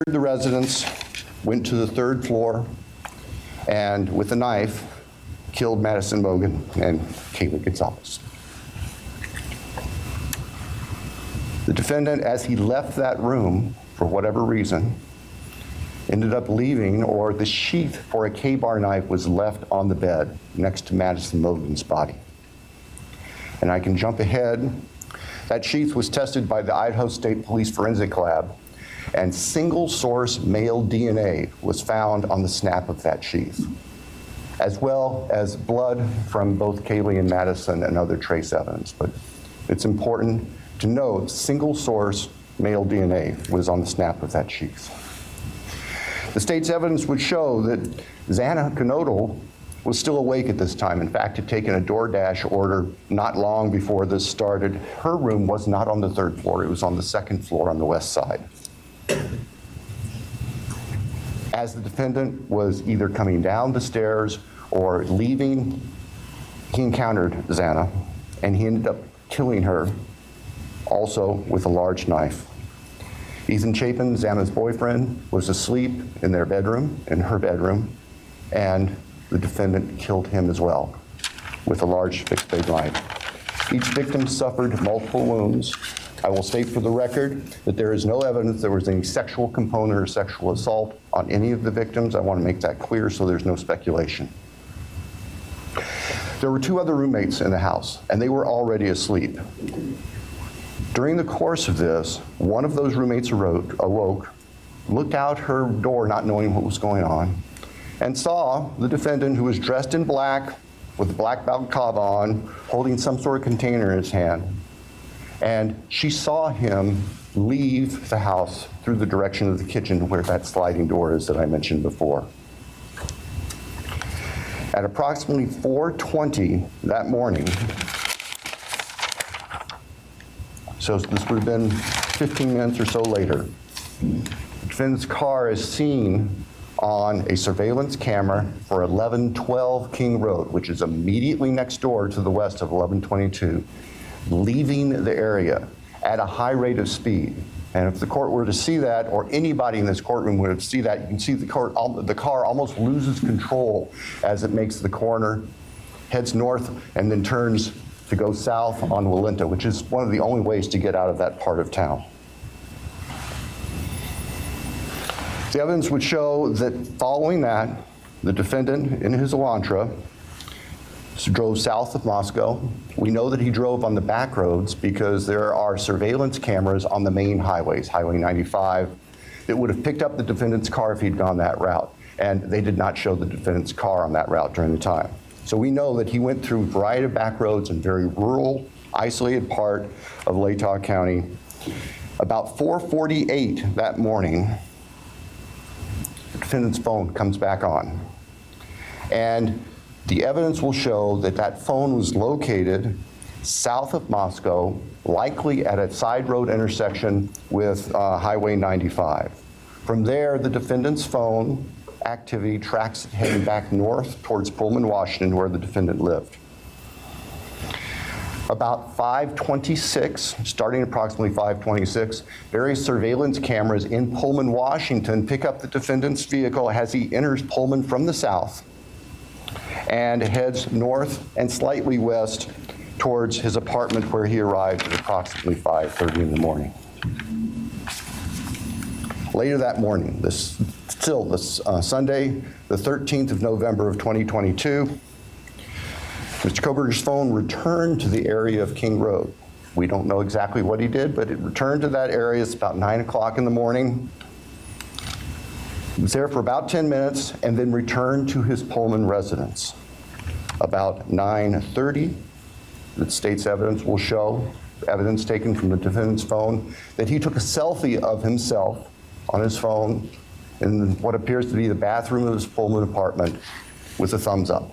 the residence, went to the third floor, and with a knife, killed Madison Mogen and Kaylee Gonzalez. The defendant, as he left that room, for whatever reason, ended up leaving, or the sheath for a K-bar knife was left on the bed next to Madison Mogen's body. And I can jump ahead. That sheath was tested by the Idaho State Police Forensic Lab, and single source male DNA was found on the snap of that sheath, as well as blood from both Kaylee and Madison and other trace evidence. But it's important to note single source male DNA was on the snap of that sheath. The state's evidence would show that Xana Knodel was still awake at this time. In fact, had taken a DoorDash order not long before this started. Her room was not on the third floor, it was on the second floor on the west side. As the defendant was either coming down the stairs or leaving, he encountered Xana, and he ended up killing her, also with a large knife. Ethan Chapin, Xana's boyfriend, was asleep in their bedroom, in her bedroom, and the defendant killed him as well with a large fixed blade knife. Each victim suffered multiple wounds. I will state for the record that there is no evidence there was any sexual component or sexual assault on any of the victims. I want to make that clear so there's no speculation. There were two other roommates in the house, and they were already asleep. During the course of this, one of those roommates awoke, looked out her door not knowing what was going on, and saw the defendant, who was dressed in black with a black balaclava on, holding some sort of container in his hand. And she saw him leave the house through the direction of the kitchen where that sliding door is that I mentioned before. At approximately 4:20 that morning, so this would have been 15 minutes or so later, the defendant's car is seen on a surveillance camera for 1112 King Road, which is immediately next door to the west of 1122, leaving the area at a high rate of speed. And if the court were to see that, or anybody in this courtroom would see that, you can see the car almost loses control as it makes the corner, heads north, and then turns to go south on Walinta, which is one of the only ways to get out of that part of town. The evidence would show that following that, the defendant in his Elantra drove south of Moscow. We know that he drove on the back roads because there are surveillance cameras on the main highways, Highway 95, that would have picked up the defendant's car if he'd gone that route. And they did not show the defendant's car on that route during the time. So we know that he went through a variety of back roads in very rural, isolated part of Latah County. About 4:48 that morning, the defendant's phone comes back on. And the evidence will show that that phone was located south of Moscow, likely at a side road intersection with Highway 95. From there, the defendant's phone activity tracks it heading back north towards Pullman, Washington, where the defendant lived. About 5:26, starting approximately 5:26, various surveillance cameras in Pullman, Washington pick up the defendant's vehicle as he enters Pullman from the south and heads north and slightly west towards his apartment, where he arrived at approximately 5:30 in the morning. Later that morning, Sunday, the 13th of November of 2022, Mr. Kohberger's phone returned to the area of King Road. We don't know exactly what he did, but it returned to that area. It's about 9 o'clock in the morning. He was there for about 10 minutes and then returned to his Pullman residence. About 9:30, the state's evidence will show, evidence taken from the defendant's phone, that he took a selfie of himself on his phone in what appears to be the bathroom of his Pullman apartment with a thumbs up.